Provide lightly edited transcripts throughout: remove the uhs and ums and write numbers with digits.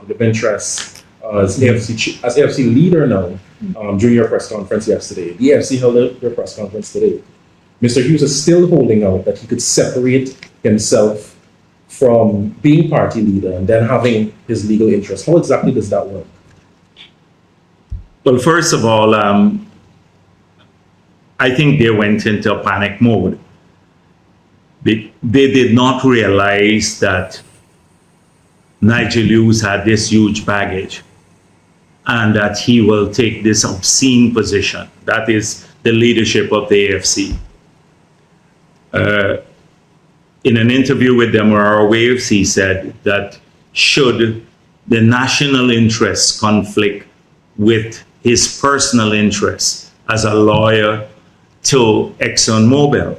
conflict of interest as AFC leader now during your press conference yesterday. The AFC held their press conference today. Mr. Hughes is still holding out that he could separate himself from being party leader and then having his legal interest. How exactly does that work? Well, first of all, I think they went into a panic mode. They did not realize that Nigel Hughes had this huge baggage and that he will take this obscene position. That is the leadership of the AFC. In an interview with Demerara Waves, he said that should the national interests conflict with his personal interests as a lawyer to ExxonMobil,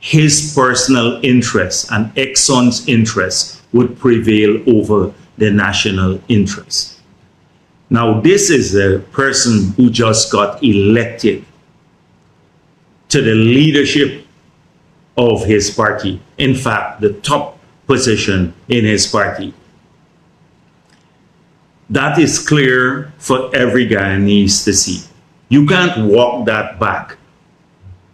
his personal interests and Exxon's interests would prevail over the national interests. Now, this is a person who just got elected to the leadership of his party. In fact, the top position in his party. That is clear for every Guyanese to see. You can't walk that back.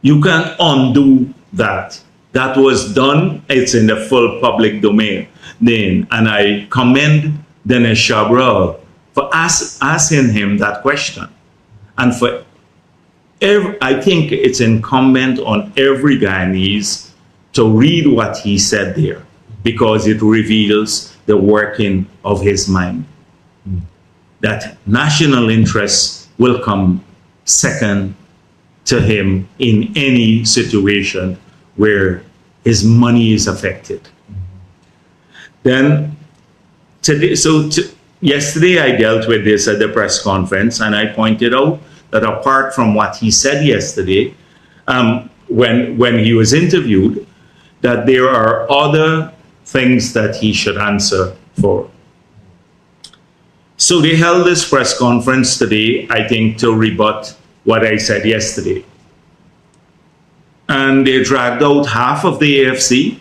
You can't undo that. That was done. It's in the full public domain. And I commend Dennis Chabral for asking him that question. And for I think it's incumbent on every Guyanese to read what he said there, because it reveals the working of his mind. That national interests will come second to him in any situation where his money is affected. Then today, yesterday I dealt with this at the press conference, and I pointed out that apart from what he said yesterday, when he was interviewed, that there are other things that he should answer for. So they held this press conference today, I think, to rebut what I said yesterday. And they dragged out half of the AFC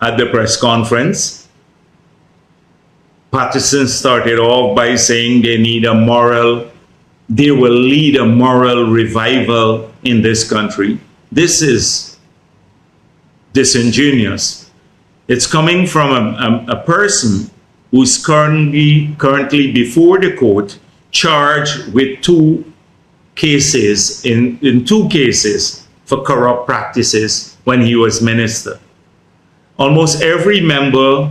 at the press conference. Patterson started off by saying they will lead a moral revival in this country. This is disingenuous. It's coming from a person who's currently before the court, charged with two cases, in two cases for corrupt practices when he was minister. Almost every member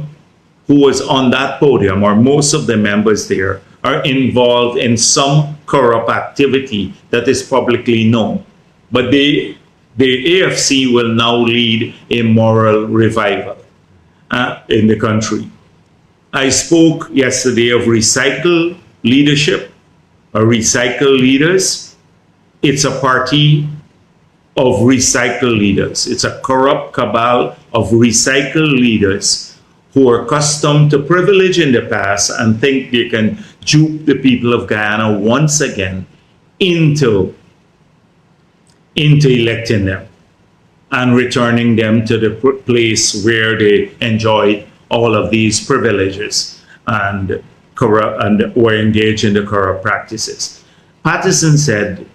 who was on that podium, or most of the members there, are involved in some corrupt activity that is publicly known. But the AFC will now lead a moral revival in the country. I spoke yesterday of recycle leadership, or recycle leaders. It's a party of recycle leaders. It's a corrupt cabal of recycle leaders who are accustomed to privilege in the past and think they can dupe the people of Guyana once again into electing them and returning them to the place where they enjoyed all of these privileges and were engaged in the corrupt practices. Patterson said,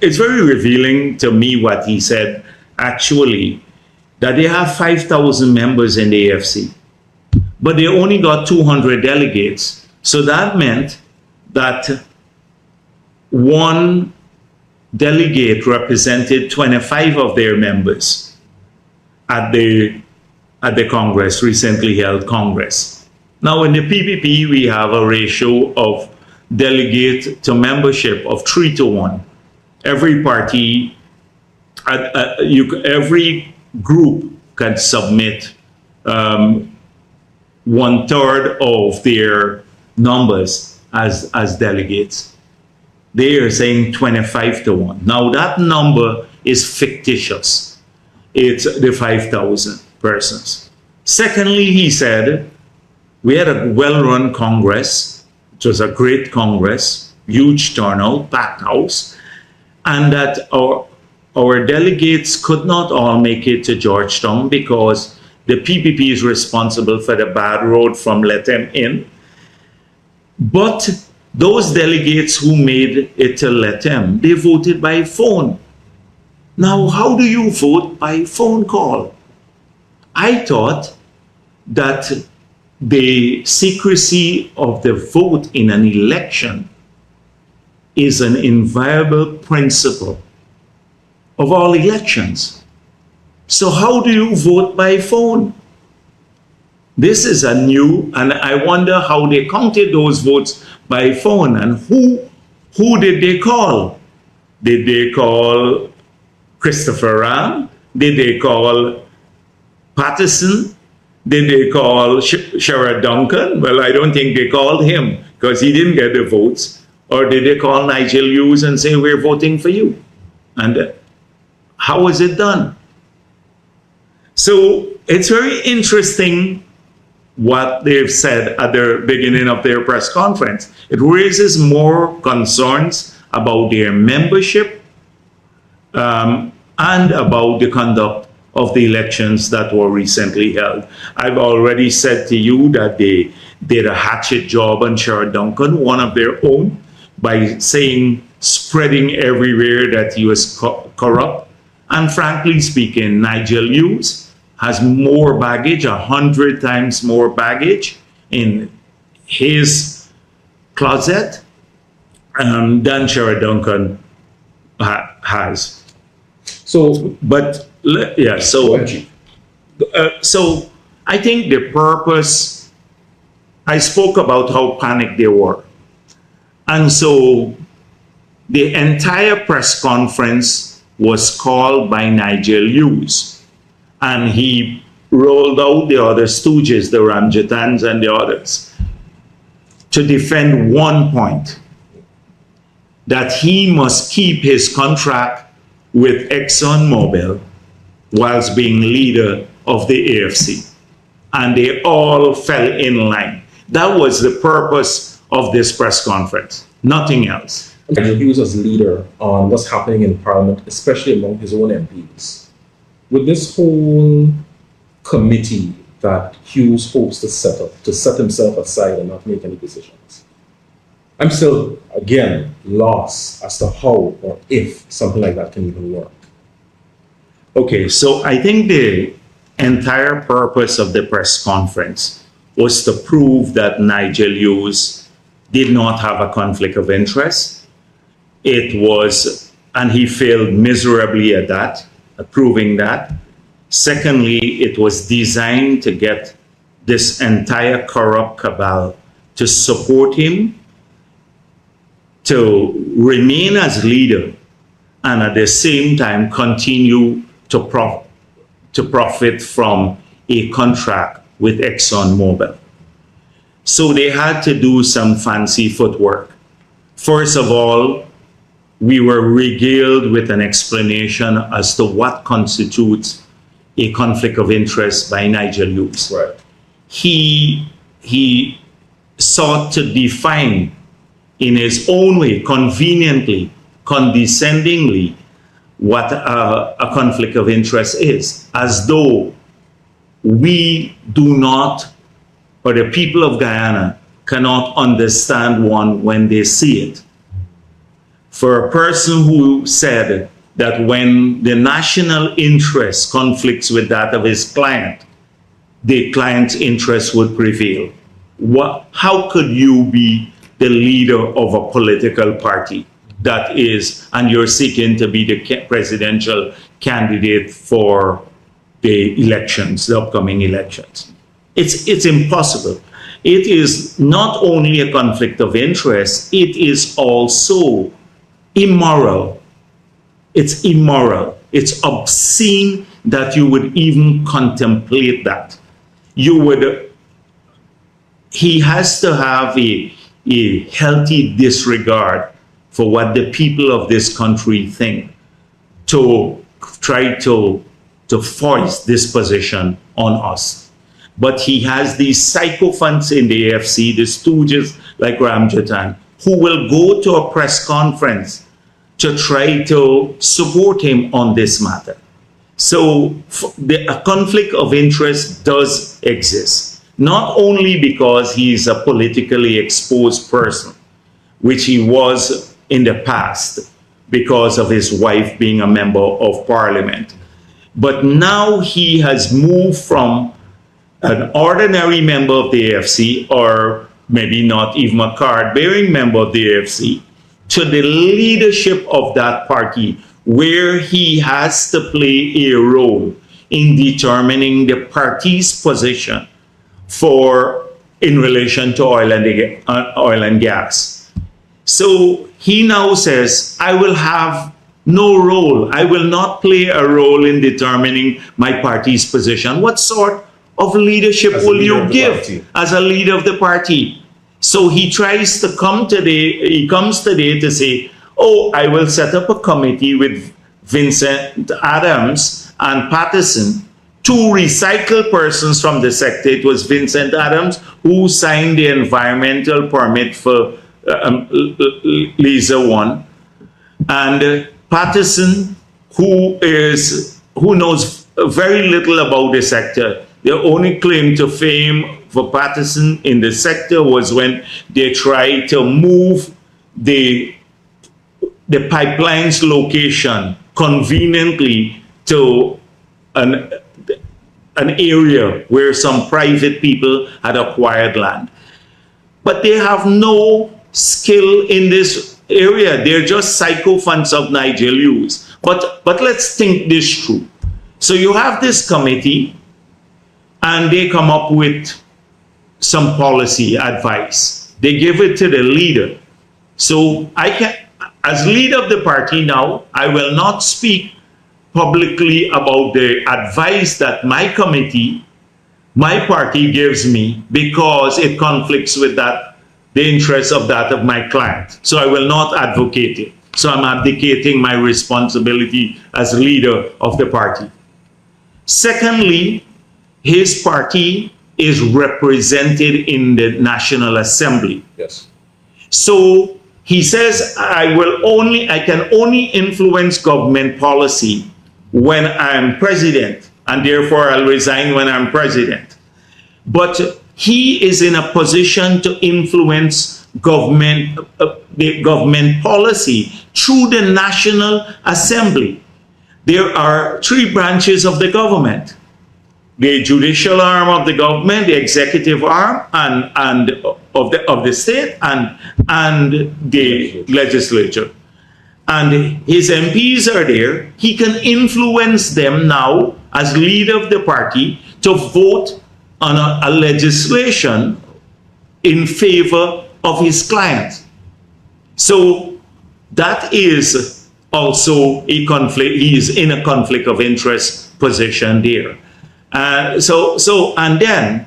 it's very revealing to me what he said, actually, that they have 5,000 members in the AFC, but they only got 200 delegates. So that meant that one delegate represented 25 of their members at the Congress, recently held Congress. Now in the PPP, we have a ratio of delegate to membership of 3-to-1. Every party, every group can submit 1/3 of their numbers as delegates. They are saying 25-to-1. Now that number is fictitious. It's the 5,000 persons. Secondly, he said, we had a well-run Congress. It was a great Congress, huge turnout, packed house, and that our delegates could not all make it to Georgetown because the PPP is responsible for the bad road from Let Them In, But those delegates who made it to Letem, they voted by phone. Now, how do you vote by phone call? I thought that the secrecy of the vote in an election is an inviolable principle of all elections. So how do you vote by phone? This is a new, and I wonder how they counted those votes by phone, and who did they call? Did they call Christopher Ram? Did they call Patterson? Did they call Sherrod Duncan? Well, I don't think they called him because he didn't get the votes. Or did they call Nigel Hughes and say, we're voting for you? And how was it done? So it's very interesting what they've said at the beginning of their press conference. It raises more concerns about their membership and about the conduct of the elections that were recently held. I've already said to you that they did a hatchet job on Sherrod Duncan, one of their own, by spreading everywhere that he was corrupt. And frankly speaking, Nigel Hughes has more baggage, 100 times more baggage in his closet than Sherrod Duncan has. So, but yeah, so I think the purpose, I spoke about how panicked they were. And so the entire press conference was called by Nigel Hughes. And he rolled out the other stooges, the Ramjatans and the others, to defend one point, that he must keep his contract with ExxonMobil whilst being leader of the AFC. And they all fell in line. That was the purpose of this press conference, nothing else. Nigel Hughes as leader on what's happening in Parliament, especially among his own MPs. With this whole committee that Hughes hopes to set up, to set himself aside and not make any decisions, I'm still, again, lost as to how or if something like that can even work. Okay, so I think the entire purpose of the press conference was to prove that Nigel Hughes did not have a conflict of interest. It was, and he failed miserably at that, at proving that. Secondly, it was designed to get this entire corrupt cabal to support him, to remain as leader, and at the same time continue to profit from a contract with ExxonMobil. So they had to do some fancy footwork. First of all, we were regaled with an explanation as to what constitutes a conflict of interest by Nigel Hughes. Right. He sought to define in his own way, conveniently, condescendingly, what a conflict of interest is, as though we do not, or the people of Guyana cannot understand one when they see it. For a person who said that when the national interest conflicts with that of his client, the client's interest would prevail. How could you be the leader of a political party that is, and you're seeking to be the presidential candidate for the elections, the upcoming elections? It's impossible. It is not only a conflict of interest, it is also immoral. It's immoral. It's obscene that you would even contemplate that. He has to have a healthy disregard for what the people of this country think to try to force this position on us. But he has these sycophants in the AFC, the stooges like Ramjatan, who will go to a press conference to try to support him on this matter. So a conflict of interest does exist. not only because he's a politically exposed person, which he was in the past because of his wife being a member of parliament, but now he has moved from an ordinary member of the AFC, or maybe not even a card-bearing member of the AFC, to the leadership of that party, where he has to play a role in determining the party's position in relation to oil and gas. So he now says, I will have no role. I will not play a role in determining my party's position. What sort of leadership will you give as a leader of the party? So he tries to comes today to say, oh, I will set up a committee with Vincent Adams and Patterson, two recycled persons from the sector. It was Vincent Adams who signed the environmental permit for Laser One, and Patterson, who knows very little about the sector. The only claim to fame for Patterson in the sector was when they tried to move the pipeline's location conveniently to an area where some private people had acquired land. But they have no skill in this area. They're just sycophants of Nigel Hughes. But let's think this through. So you have this committee, and they come up with some policy advice. They give it to the leader. So I can, as leader of the party now, I will not speak publicly about the advice that my committee, my party gives me, because it conflicts with the interest of that of my client. So I will not advocate it. So I'm abdicating my responsibility as leader of the party. Secondly, his party is represented in the National Assembly. Yes. So he says, I can only influence government policy when I'm president, and therefore I'll resign when I'm president. But he is in a position to influence the government policy through the National Assembly. There are three branches of the government: the judicial arm of the government, the executive arm, and of the state, and the legislature. And his MPs are there. He can influence them now as leader of the party to vote on a legislation in favor of his client. So that is also a conflict. He is in a conflict of interest position there. And then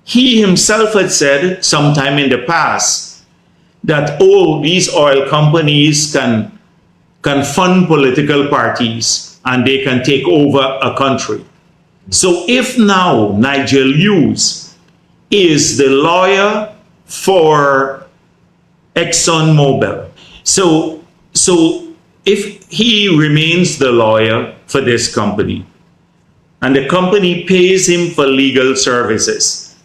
he himself had said sometime in the past that, oh, these oil companies can fund political parties and they can take over a country. So if now Nigel Hughes is the lawyer for ExxonMobil, so if he remains the lawyer for this company, and the company pays him for legal services,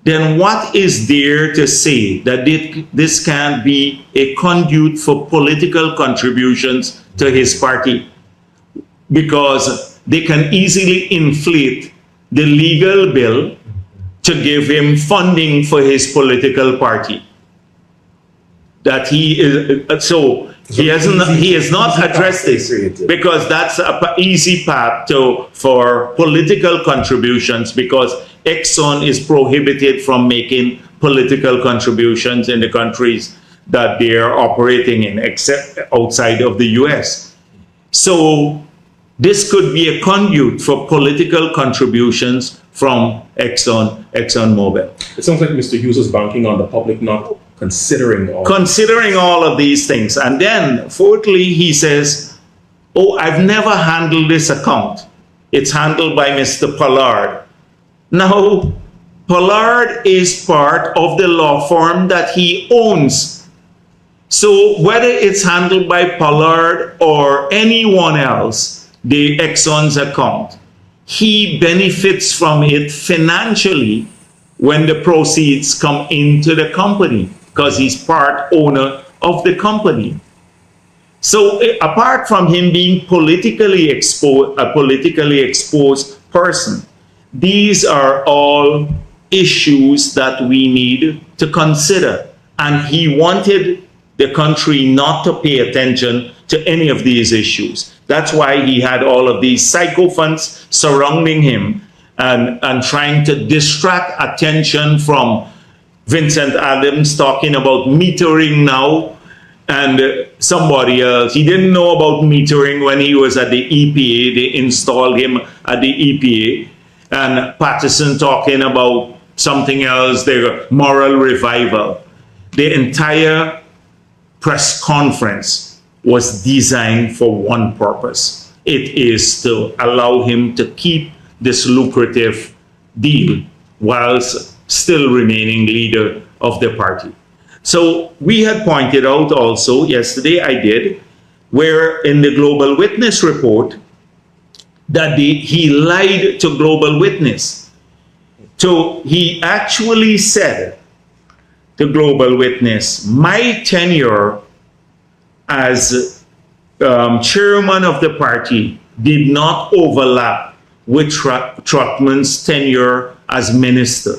then what is there to say that this can't be a conduit for political contributions to his party? Because they can easily inflate the legal bill to give him funding for his political party. That he is, so he has not addressed this, because that's an easy path for political contributions, because Exxon is prohibited from making political contributions in the countries that they are operating in, except outside of the US. So this could be a conduit for political contributions from ExxonMobil. It sounds like Mr. Hughes is banking on the public not considering all of these things. And then fourthly, he says, oh, I've never handled this account. It's handled by Mr. Pollard. Now, Pollard is part of the law firm that he owns. So whether it's handled by Pollard or anyone else, the Exxon's account, he benefits from it financially when the proceeds come into the company because he's part owner of the company. So apart from him being politically exposed, a politically exposed person, these are all issues that we need to consider. And he wanted the country not to pay attention to any of these issues. That's why he had all of these sycophants surrounding him and trying to distract attention from Vincent Adams talking about metering now, and somebody else. He didn't know about metering when he was at the EPA. They installed him at the EPA. And Patterson talking about something else, their moral revival. The entire press conference was designed for one purpose. It is to allow him to keep this lucrative deal whilst still remaining leader of the party. So we had pointed out also, yesterday I did, where in the Global Witness report, that he lied to Global Witness. So he actually said to Global Witness, my tenure as chairman of the party did not overlap with Trotman's tenure as minister.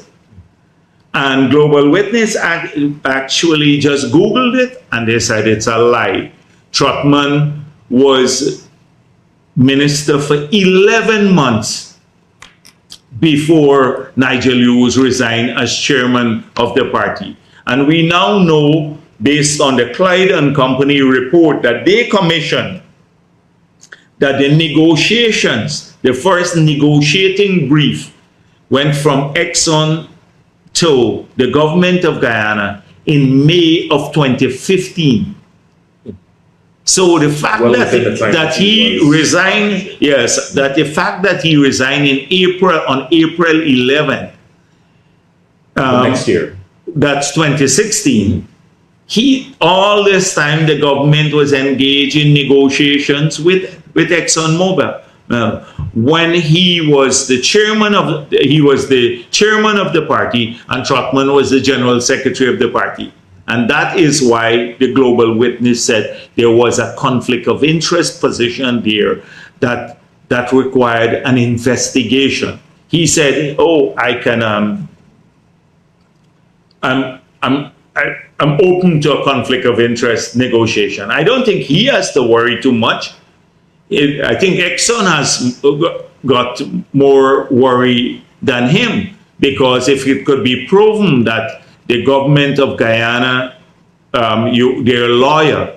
And Global Witness actually just Googled it and they said it's a lie. Trotman was minister for 11 months before Nigel Hughes resigned as chairman of the party. And we now know, based on the Clyde and Company report that they commissioned, that the negotiations, the first negotiating brief, went from Exxon to the government of Guyana in May of 2015. So the fact that he resigned, yes, that the fact that he resigned in April, on April 11th, next year, that's 2016. All this time the government was engaged in negotiations with ExxonMobil. When he was the chairman of the party, and Trotman was the general secretary of the party. And that is why the Global Witness said there was a conflict of interest position there that required an investigation. He said, "Oh, I can. I'm open to a conflict of interest negotiation." I don't think he has to worry too much. I think Exxon has got more worry than him, because if it could be proven that the government of Guyana, their lawyer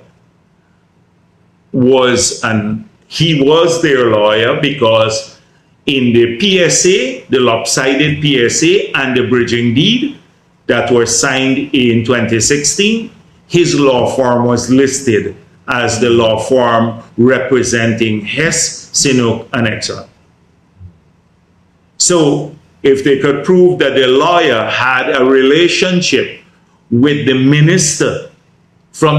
he was their lawyer, because in the PSA, the lopsided PSA and the bridging deed that were signed in 2016, his law firm was listed as the law firm representing Hess, Sinuk, and Exxon. So if they could prove that the lawyer had a relationship with the minister,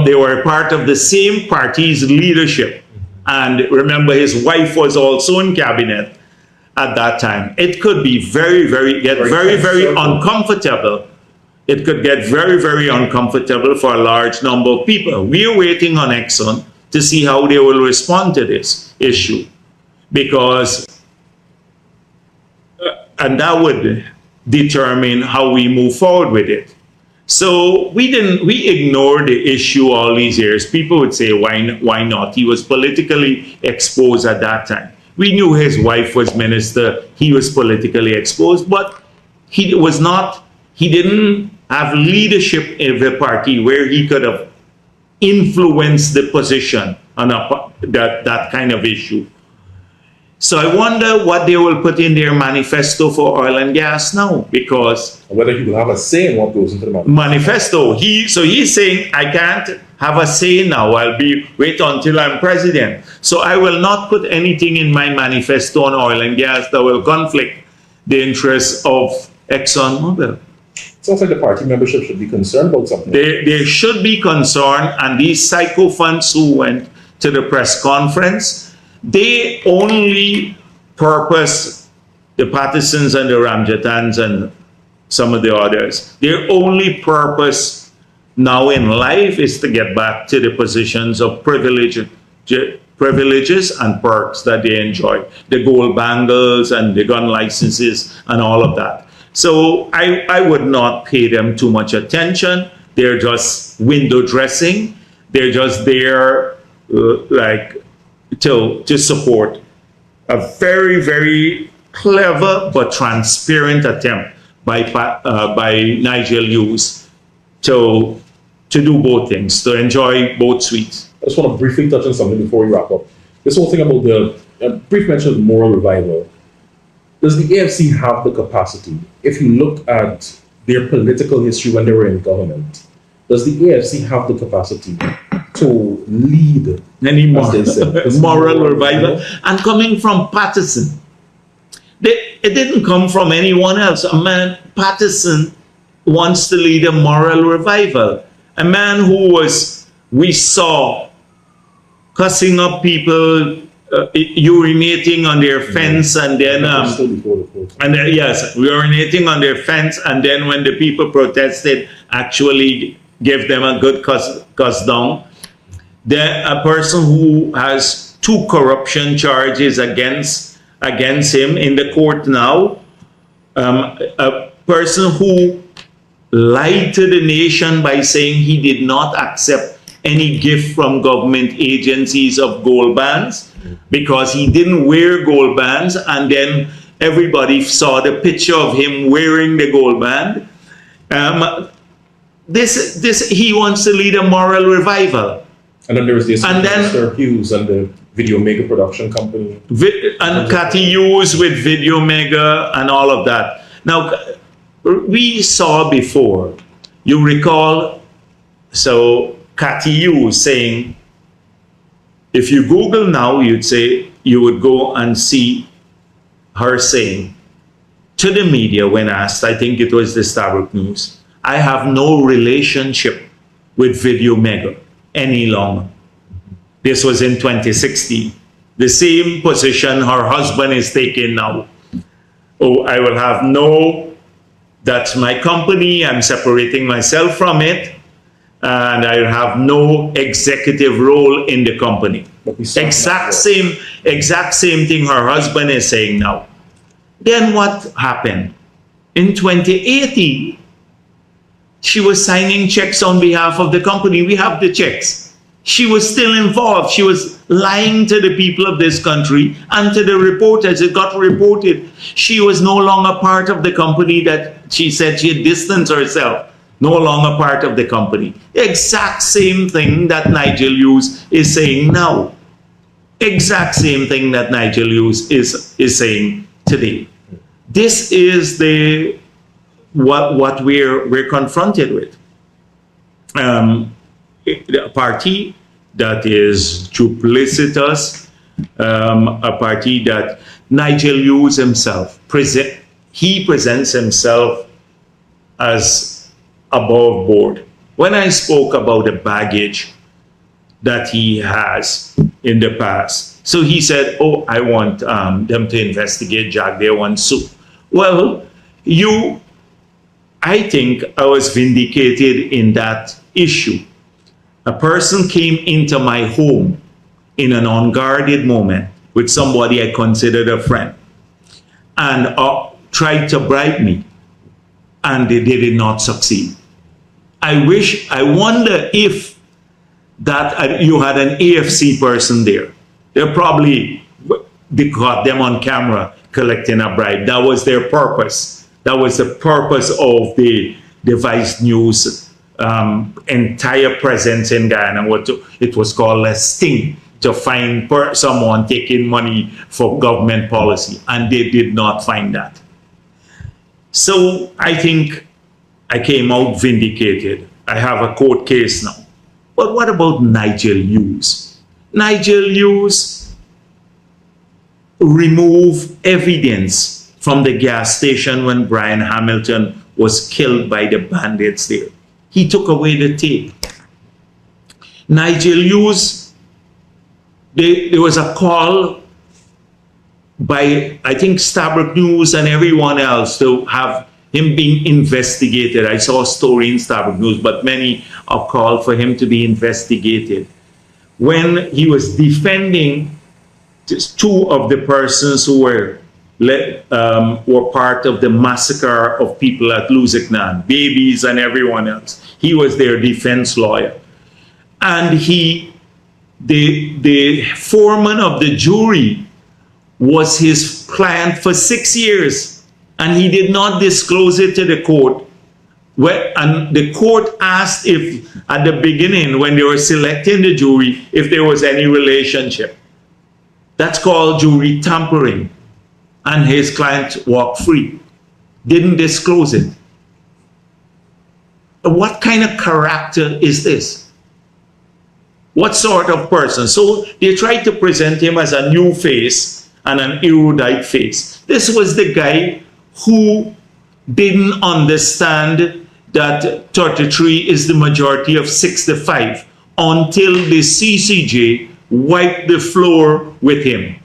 they were part of the same party's leadership, and remember his wife was also in cabinet at that time, it could be very uncomfortable. It could get very, very uncomfortable for a large number of people. We are waiting on Exxon to see how they will respond to this issue, because, and that would determine how we move forward with it. So we ignored the issue all these years. People would say, why not? He was politically exposed at that time. We knew his wife was minister. He was politically exposed, but he didn't have leadership in the party where he could have influenced the position on that kind of issue. So I wonder what they will put in their manifesto for oil and gas now, because whether he will have a say in what goes into the manifesto. He's saying, I can't have a say now. Wait until I'm president. So I will not put anything in my manifesto on oil and gas that will conflict the interests of ExxonMobil. Sounds like the party membership should be concerned about something. They should be concerned, and these sycophants who went to the press conference, they only purpose the Pattersons and the Ramjatans and some of the others, their only purpose now in life is to get back to the positions of privileges and perks that they enjoy, the gold bangles and the gun licenses and all of that. So I would not pay them too much attention. They're just window dressing. They're just there to support a very, very clever but transparent attempt by Nigel Hughes to do both things, to enjoy both suites. I just want to briefly touch on something before we wrap up. This whole thing about the brief mention of moral revival. Does the AFC have the capacity? If you look at their political history when they were in government, does the AFC have the capacity to lead Any moral revival? And coming from Patterson, it didn't come from anyone else. A man, Patterson, wants to lead a moral revival. A man who we saw cussing up people, urinating on their fence, and then urinating on their fence, and then when the people protested, actually give them a good cuss down. Then a person who has 2 corruption charges against him in the court now, a person who lied to the nation by saying he did not accept any gift from government agencies of gold bands because he didn't wear gold bands, and then everybody saw the picture of him wearing the gold band. He wants to lead a moral revival. And then there was this Mr. Hughes and the Video Mega production company. And Cathy Hughes with Video Mega and all of that. Now, we saw before, you recall, so Cathy Hughes saying, if you Google now, you would go and see her saying to the media when asked, I think it was the Starbuck News, I have no relationship with Video Mega any longer. This was in 2016. The same position her husband is taking now. Oh, I will have that's my company, I'm separating myself from it, and I have no executive role in the company. Exact same thing her husband is saying now. Then what happened? In 2018, she was signing checks on behalf of the company. We have the checks. She was still involved. She was lying to the people of this country and to the reporters. It got reported. She was no longer part of the company that she said she had distanced herself. No longer part of the company. Exact same thing that Nigel Hughes is saying now. Exact same thing that Nigel Hughes is saying today. This is what we're confronted with. A party that is duplicitous, a party that Nigel Hughes himself presents himself as above board. When I spoke about the baggage that he has in the past, so he said, oh, I want them to investigate Jagdeo and Sue. Well, I think I was vindicated in that issue. A person came into my home in an unguarded moment with somebody I considered a friend and tried to bribe me, and they did not succeed. I wonder if that you had an AFC person there. They caught them on camera collecting a bribe. That was their purpose. That was the purpose of the Vice News entire presence in Guyana. It was called a sting, to find someone taking money for government policy, and they did not find that. So I think I came out vindicated. I have a court case now. But what about Nigel Hughes? Nigel Hughes removed evidence from the gas station when Brian Hamilton was killed by the bandits there. He took away the tape. Nigel Hughes, there was a call by, I think, Stabrook News and everyone else to have him being investigated. I saw a story in Stabrook News, but many have called for him to be investigated. When he was defending two of the persons who were part of the massacre of people at Lusignan, babies and everyone else. He was their defense lawyer. And the foreman of the jury was his client for 6 years, and he did not disclose it to the court. And the court asked if, at the beginning, when they were selecting the jury, if there was any relationship. That's called jury tampering. And his client walked free, didn't disclose it. What kind of character is this? What sort of person? So they tried to present him as a new face and an erudite face. This was the guy who didn't understand that 33 is the majority of 65 until the CCJ wiped the floor with him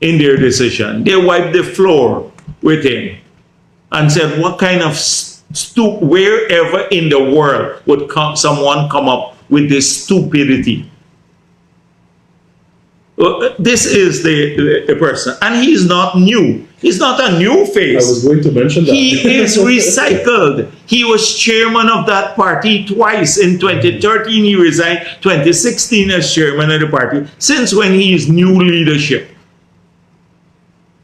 in their decision. They wiped the floor with him and said, what kind of wherever in the world would someone come up with this stupidity? This is the person, and he's not new. He's not a new face. I was going to mention that. He is recycled. He was chairman of that party twice. In 2013, he resigned. 2016 as chairman of the party. Since when he is new leadership?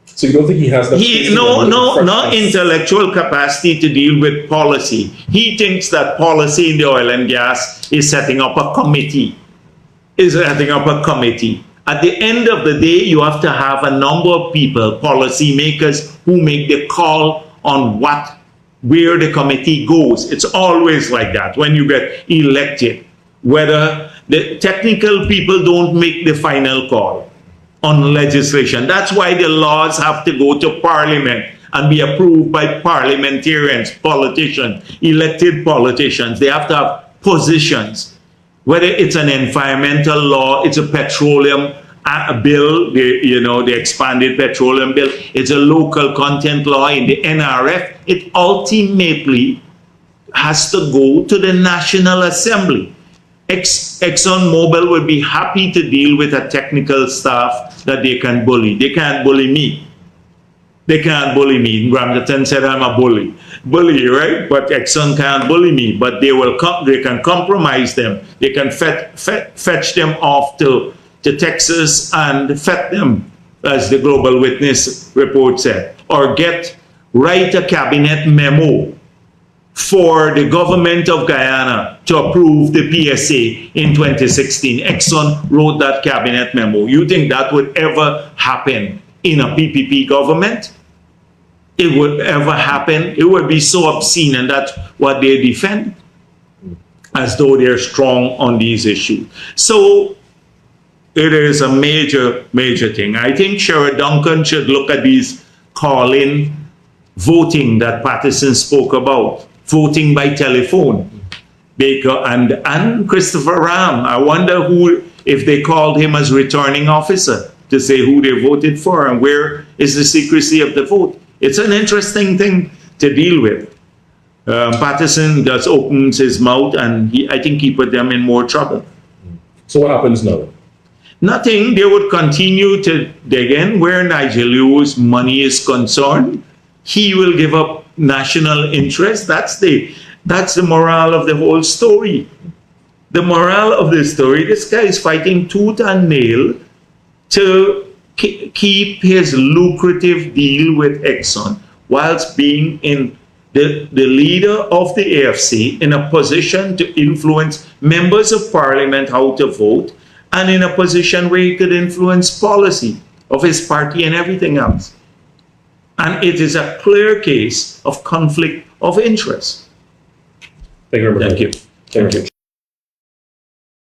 So you don't think he has that? No intellectual capacity to deal with policy. He thinks that policy in the oil and gas is setting up a committee. At the end of the day, you have to have a number of people, policymakers, who make the call on where the committee goes. It's always like that when you get elected. Whether the technical people don't make the final call on legislation. That's why the laws have to go to Parliament and be approved by parliamentarians, politicians, elected politicians. They have to have positions. Whether it's an environmental law, it's a petroleum bill, the expanded petroleum bill, it's a local content law in the NRF, it ultimately has to go to the National Assembly. ExxonMobil would be happy to deal with a technical staff that they can bully. They can't bully me. They can't bully me. Gramderton said I'm a bully, right? But Exxon can't bully me. But they can compromise them. They can fetch them off to Texas and fet them, as the Global Witness report said, or write a cabinet memo for the government of Guyana to approve the PSA in 2016. Exxon wrote that cabinet memo. You think that would ever happen in a PPP government? It would ever happen? It would be so obscene, and that's what they defend, as though they're strong on these issues. So it is a major, major thing. I think Sherrod Duncan should look at these call-in voting that Patterson spoke about, voting by telephone. Baker and Christopher Ram. I wonder if they called him as returning officer to say who they voted for and where is the secrecy of the vote. It's an interesting thing to deal with. Patterson just opens his mouth, and I think he put them in more trouble. So what happens now? Nothing. They would continue to dig in where Nigel Hughes' money is concerned. He will give up national interest. That's the morale of the whole story. The morale of the story, this guy is fighting tooth and nail to keep his lucrative deal with Exxon, whilst being in the leader of the AFC, in a position to influence members of parliament how to vote, and in a position where he could influence policy of his party and everything else. And it is a clear case of conflict of interest. Thank you very much. Thank you. Thank you.